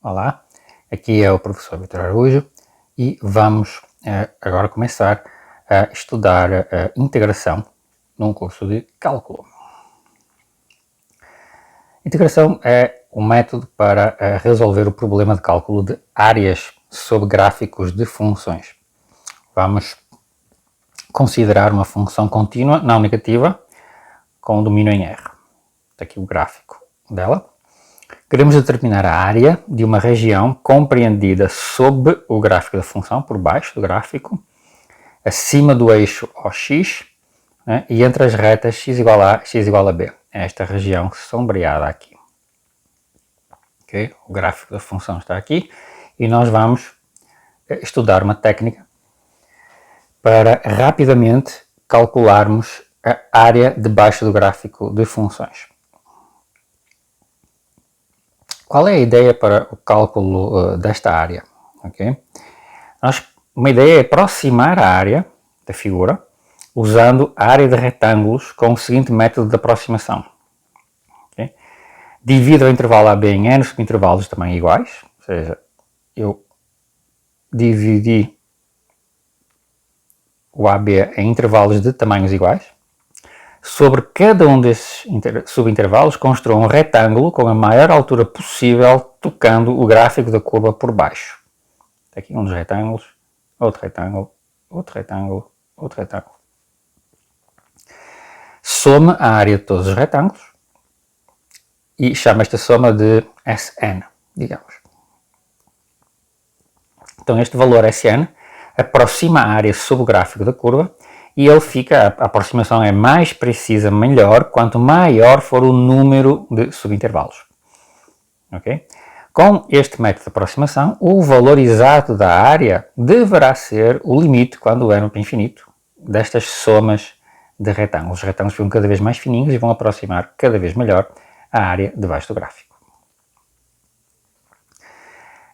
Olá, aqui é o professor Vitor Araújo e vamos agora começar a estudar a integração num curso de cálculo. Integração é um método para resolver o problema de cálculo de áreas sob gráficos de funções. Vamos considerar uma função contínua não negativa com domínio em R. Está aqui o gráfico dela. Queremos determinar a área de uma região compreendida sob o gráfico da função, por baixo do gráfico, acima do eixo OX, né, e entre as retas x igual a x igual a b. É esta região sombreada aqui. Okay? O gráfico da função está aqui e nós vamos estudar uma técnica para rapidamente calcularmos a área debaixo do gráfico de funções. Qual é a ideia para o cálculo desta área? Okay? Uma ideia é aproximar a área da figura usando a área de retângulos com o seguinte método de aproximação. Okay? Divido o intervalo AB em n subintervalos de tamanho iguais, ou seja, eu dividi o AB em intervalos de tamanhos iguais. Sobre cada um desses subintervalos, construa um retângulo com a maior altura possível, tocando o gráfico da curva por baixo. Aqui um dos retângulos, outro retângulo, outro retângulo, outro retângulo. Soma a área de todos os retângulos e chama esta soma de Sn, digamos. Então este valor Sn aproxima a área sob o gráfico da curva e ele fica, a aproximação é mais precisa, melhor, quanto maior for o número de subintervalos. Okay? Com este método de aproximação, o valor exato da área deverá ser o limite, quando o n para infinito, destas somas de retângulos. Os retângulos ficam cada vez mais fininhos e vão aproximar cada vez melhor a área debaixo do gráfico.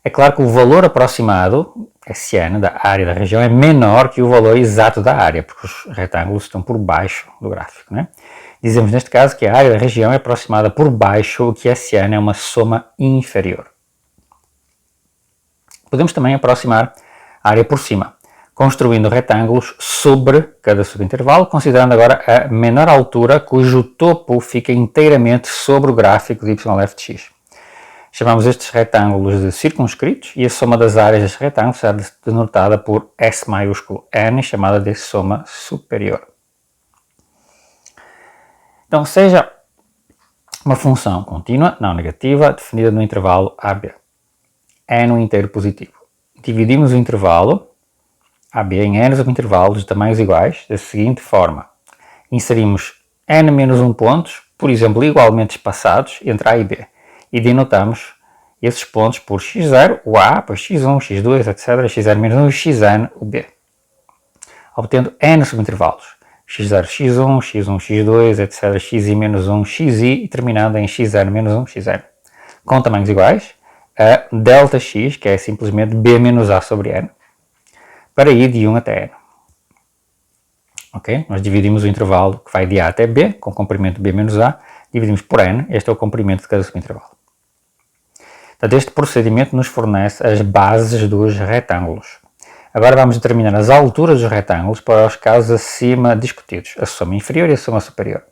É claro que o valor aproximado, Sn, da área da região, é menor que o valor exato da área, porque os retângulos estão por baixo do gráfico. Né? Dizemos neste caso que a área da região é aproximada por baixo, o que Sn é uma soma inferior. Podemos também aproximar a área por cima, construindo retângulos sobre cada subintervalo, considerando agora a menor altura cujo topo fica inteiramente sobre o gráfico de yf de x. Chamamos estes retângulos de circunscritos e a soma das áreas destes retângulos será denotada por S maiúsculo n, chamada de soma superior. Então, seja uma função contínua, não negativa, definida no intervalo AB. N um inteiro positivo. Dividimos o intervalo AB em n subintervalos de tamanhos iguais, da seguinte forma. Inserimos n menos 1 pontos, por exemplo, igualmente espaçados entre A e B. E denotamos esses pontos por x0, o A, depois x1, x2, etc., xn-1 e xn, o B. Obtendo n subintervalos, x0, x1, x1, x2, etc., xi-1, xi e terminando em xn-1, xn. Com tamanhos iguais, a ΔX, que é simplesmente b menos A sobre n, para ir de 1 até n. Okay? Nós dividimos o intervalo que vai de A até B, com comprimento b menos A, dividimos por n, este é o comprimento de cada subintervalo. Portanto, este procedimento nos fornece as bases dos retângulos. Agora vamos determinar as alturas dos retângulos para os casos acima discutidos, a soma inferior e a soma superior.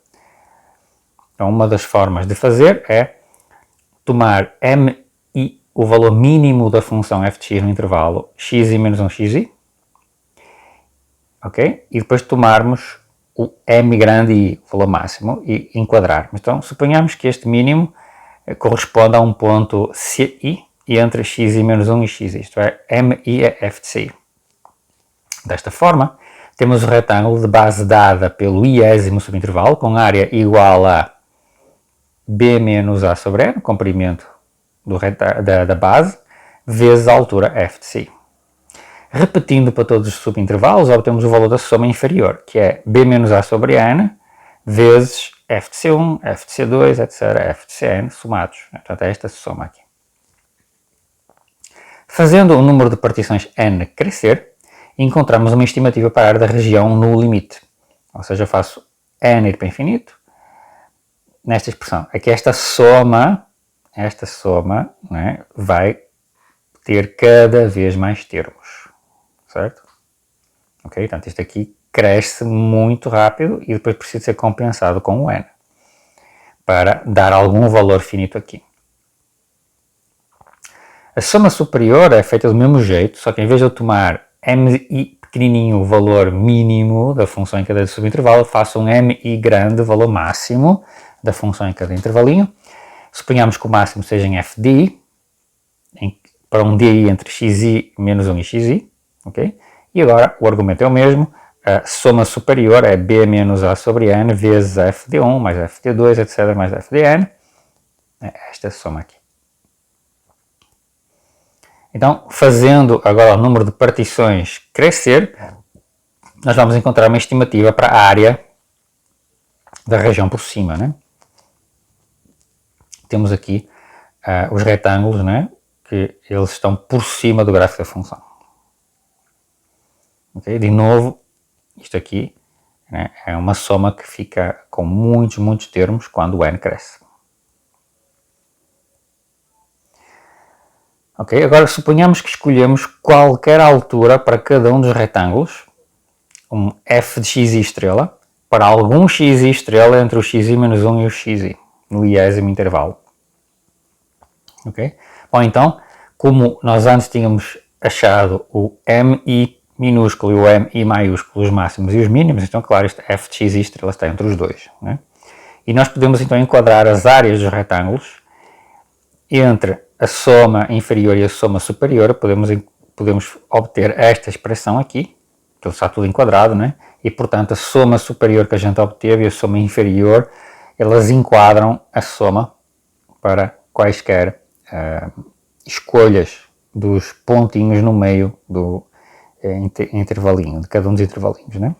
Então, uma das formas de fazer é tomar m e o valor mínimo da função f de x no intervalo x menos 1 xi, okay? E depois tomarmos o m grande i, o valor máximo, e enquadrarmos. Então, suponhamos que este mínimo corresponde a um ponto ci entre xi-1 e x, isto é, mi é f de ci. Desta forma, temos o retângulo de base dada pelo iésimo subintervalo, com área igual a b menos A sobre n, comprimento da base, vezes a altura f de ci. Repetindo para todos os subintervalos, obtemos o valor da soma inferior, que é b menos A sobre n, vezes f de c1, f de c2, etc., f de cn, somados. Portanto, é esta soma aqui. Fazendo o número de partições n crescer, encontramos uma estimativa para a área da região no limite. Ou seja, eu faço n ir para infinito, nesta expressão. Aqui esta soma esta soma, né, vai ter cada vez mais termos, certo? Ok? Portanto, isto aqui cresce muito rápido e depois precisa ser compensado com o n para dar algum valor finito aqui. A soma superior é feita do mesmo jeito, só que em vez de eu tomar mi pequenininho, o valor mínimo da função em cada subintervalo, faço um mi grande, o valor máximo da função em cada intervalinho. Suponhamos que o máximo seja em fdi, para um di entre xi menos 1 e xi, ok? E agora o argumento é o mesmo, a soma superior é b menos a sobre n vezes fd1 mais fd2, etc, mais fdn, é esta soma aqui. Então, fazendo agora o número de partições crescer, nós vamos encontrar uma estimativa para a área da região por cima, né? Temos aqui os retângulos, né? Que eles estão por cima do gráfico da função. Okay? De novo, isto aqui, né, é uma soma que fica com muitos termos quando o n cresce. Ok, agora suponhamos que escolhemos qualquer altura para cada um dos retângulos, um f de xi estrela, para algum xi estrela entre o xi menos 1 e o xi, no iésimo intervalo. Ok? Bom, então, como nós antes tínhamos achado o mi minúsculo e o mi maiúsculo, os máximos e os mínimos, então, claro, este f de x estrela está entre os dois. Né? E nós podemos, então, enquadrar as áreas dos retângulos entre a soma inferior e a soma superior. Podemos obter esta expressão aqui, que está tudo enquadrado, né? E, portanto, a soma superior que a gente obteve e a soma inferior, elas enquadram a soma para quaisquer escolhas dos pontinhos no meio do intervalinho, de cada um dos intervalinhos, né?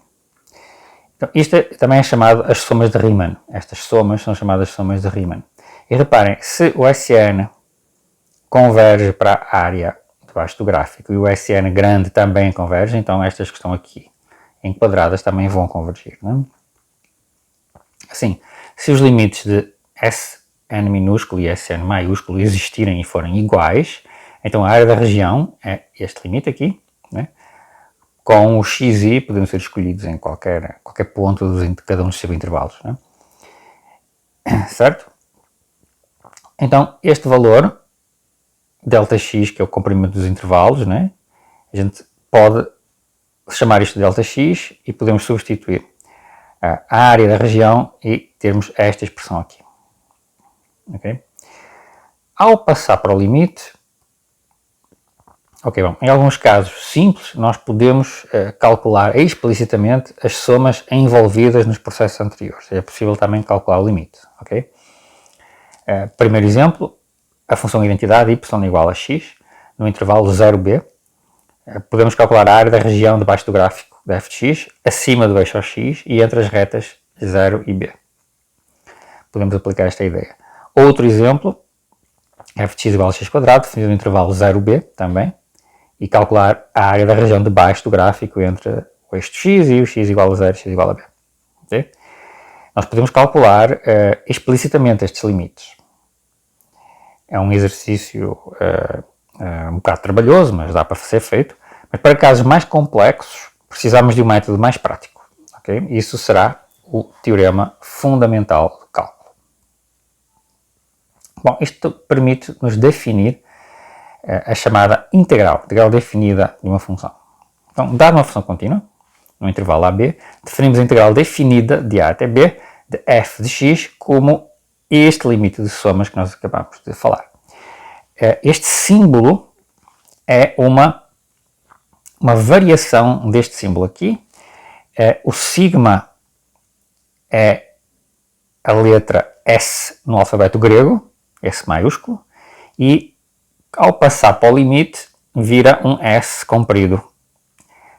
Então, isto também é chamado as somas de Riemann. Estas somas são chamadas somas de Riemann. E reparem, se o SN converge para a área debaixo do gráfico e o SN grande também converge, então estas que estão aqui enquadradas também vão convergir, né? Assim, se os limites de Sn minúsculo e Sn maiúsculo existirem e forem iguais, então a área da região é este limite aqui, né? Com o xi podemos ser escolhidos em qualquer ponto de cada um dos subintervalos, né? Certo? Então, este valor, Δx, que é o comprimento dos intervalos, né? A gente pode chamar isto de Δx e podemos substituir a área da região e termos esta expressão aqui. Okay? Ao passar para o limite, bom, em alguns casos simples, nós podemos calcular explicitamente as somas envolvidas nos processos anteriores. É possível também calcular o limite. Okay? Primeiro exemplo, a função de identidade y igual a x, no intervalo 0b. Podemos calcular a área da região debaixo do gráfico da f de x, acima do eixo x e entre as retas 0 e b. Podemos aplicar esta ideia. Outro exemplo, f de x igual a x quadrado, definido no intervalo 0b também, e calcular a área da região debaixo do gráfico entre o eixo de x e o x igual a 0 e x igual a b. Okay? Nós podemos calcular explicitamente estes limites. É um exercício um bocado trabalhoso, mas dá para ser feito. Mas para casos mais complexos, precisamos de um método mais prático. Okay? Isso será o teorema fundamental de cálculo. Bom, isto permite-nos definir a chamada integral definida de uma função. Então, dada uma função contínua, no intervalo AB, definimos a integral definida de A até B de f de x como este limite de somas que nós acabamos de falar. Este símbolo é uma variação deste símbolo aqui. O sigma é a letra S no alfabeto grego, S maiúsculo, e ao passar para o limite vira um S comprido.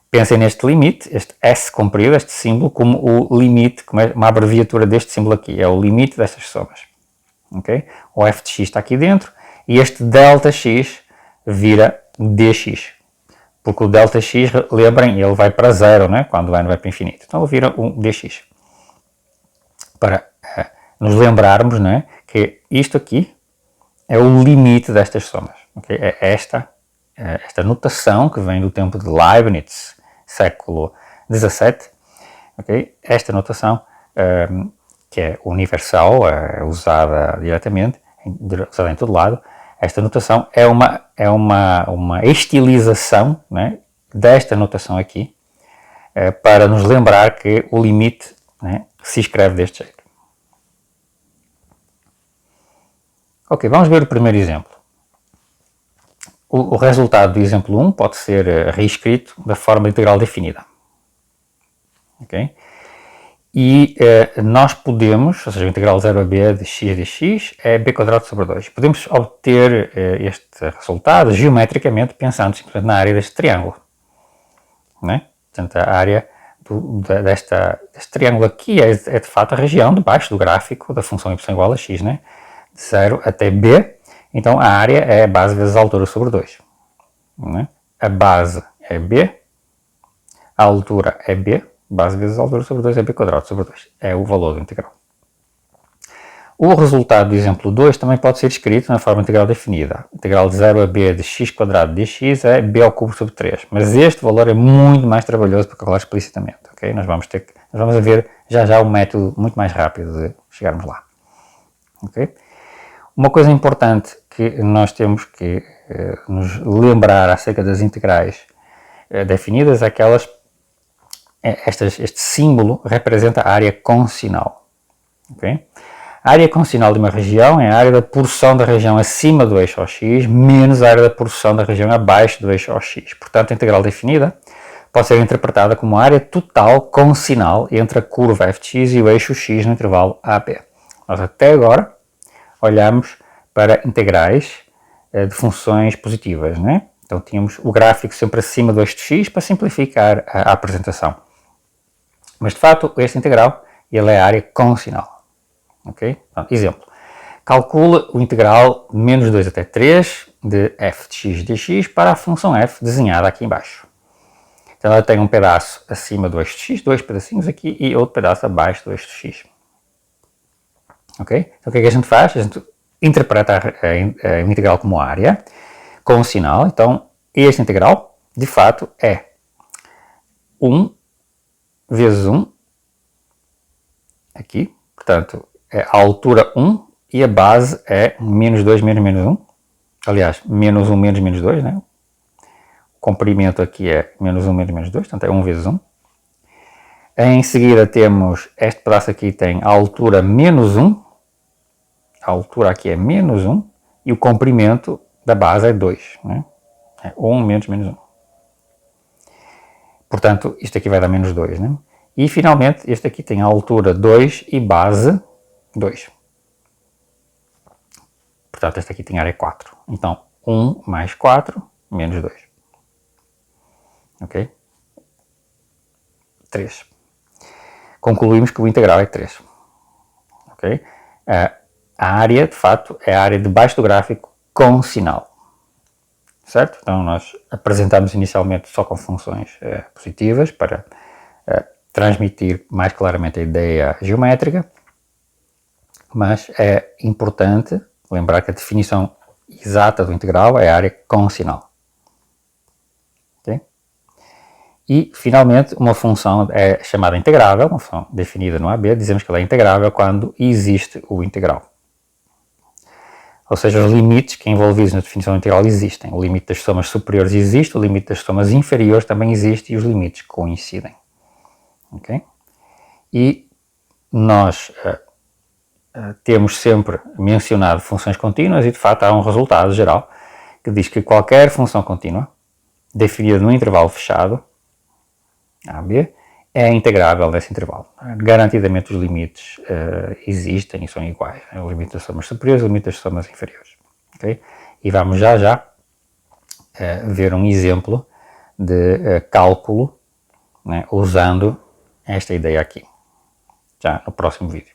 Pensem neste limite, este S comprido, este símbolo, como o limite, como uma abreviatura deste símbolo aqui, é o limite destas somas. Okay? O f de x está aqui dentro e este Δx vira dx. Porque o Δx, lembrem, ele vai para zero, né? Quando o n vai para infinito. Então ele vira um dx. Para nos lembrarmos, né, que isto aqui é o limite destas somas. Okay? É esta notação que vem do tempo de Leibniz, século XVII. Okay? Esta notação, que é universal, é usada diretamente, usada em todo lado. Esta notação é uma estilização, né, desta notação aqui, para nos lembrar que o limite, né, se escreve deste jeito. Ok, vamos ver o primeiro exemplo. O resultado do exemplo 1 pode ser reescrito da forma integral definida. Ok? E nós podemos, ou seja, a integral 0 a b de x é b² sobre 2. Podemos obter este resultado geometricamente pensando simplesmente na área deste triângulo. Né? Portanto, a área deste triângulo aqui é de fato a região debaixo do gráfico da função y igual a x, né? De 0 até b. Então, a área é a base vezes a altura sobre 2. Né? A base é b, a altura é b, base vezes a altura sobre 2 é b² sobre 2. É o valor do integral. O resultado do exemplo 2 também pode ser escrito na forma integral definida. A integral de 0 a b de x² dx é b³ sobre 3. Mas este valor é muito mais trabalhoso para calcular explicitamente. Okay? Nós vamos ver já um método muito mais rápido de chegarmos lá. Okay? Uma coisa importante que nós temos que nos lembrar acerca das integrais definidas é que este símbolo representa a área consinal. Okay? A área consinal de uma região é a área da porção da região acima do eixo OX menos a área da porção da região abaixo do eixo OX. Portanto, a integral definida pode ser interpretada como a área total consinal entre a curva fx e o eixo x no intervalo AB. Nós até agora olhamos para integrais de funções positivas, né? Então tínhamos o gráfico sempre acima do eixo de x para simplificar a apresentação. Mas de fato, este integral ele é a área consinal. Okay? Então, exemplo. Calcule o integral de menos 2 até 3 de f de x dx para a função f desenhada aqui embaixo. Então ela tem um pedaço acima do eixo de x, dois pedacinhos aqui e outro pedaço abaixo do eixo de x. Ok? Então o que é que a gente faz? A gente interpreta a integral como área consinal. Então este integral, de fato, é 1 vezes 1 aqui. Portanto, é a altura 1 e a base é menos 2 menos menos 1. Aliás, menos 1 menos menos 2, né? O comprimento aqui é menos 1 menos menos 2, portanto é 1 vezes 1. Em seguida temos, este pedaço aqui tem a altura menos 1. A altura aqui é menos 1 e o comprimento da base é 2. Né? É 1 menos menos 1. Portanto, isto aqui vai dar menos 2. Né? E finalmente, este aqui tem a altura 2 e base 2. Portanto, este aqui tem área 4. Então, 1 mais 4 menos 2. Ok? 3. Concluímos que o integral é 3. Ok? A área, de fato, é a área debaixo do gráfico consinal. Certo? Então, nós apresentamos inicialmente só com funções positivas para transmitir mais claramente a ideia geométrica, mas é importante lembrar que a definição exata do integral é a área consinal. Okay? E, finalmente, uma função é chamada integrável, uma função definida no AB, dizemos que ela é integrável quando existe o integral. Ou seja, os limites que envolvidos na definição integral existem. O limite das somas superiores existe, o limite das somas inferiores também existe e os limites coincidem. Okay? E nós temos sempre mencionado funções contínuas e, de fato, há um resultado geral que diz que qualquer função contínua definida num intervalo fechado, AB, é integrável nesse intervalo. Garantidamente os limites existem e são iguais. O limite das somas superiores e o limite das somas inferiores. Okay? E vamos já ver um exemplo de cálculo, né, usando esta ideia aqui, já no próximo vídeo.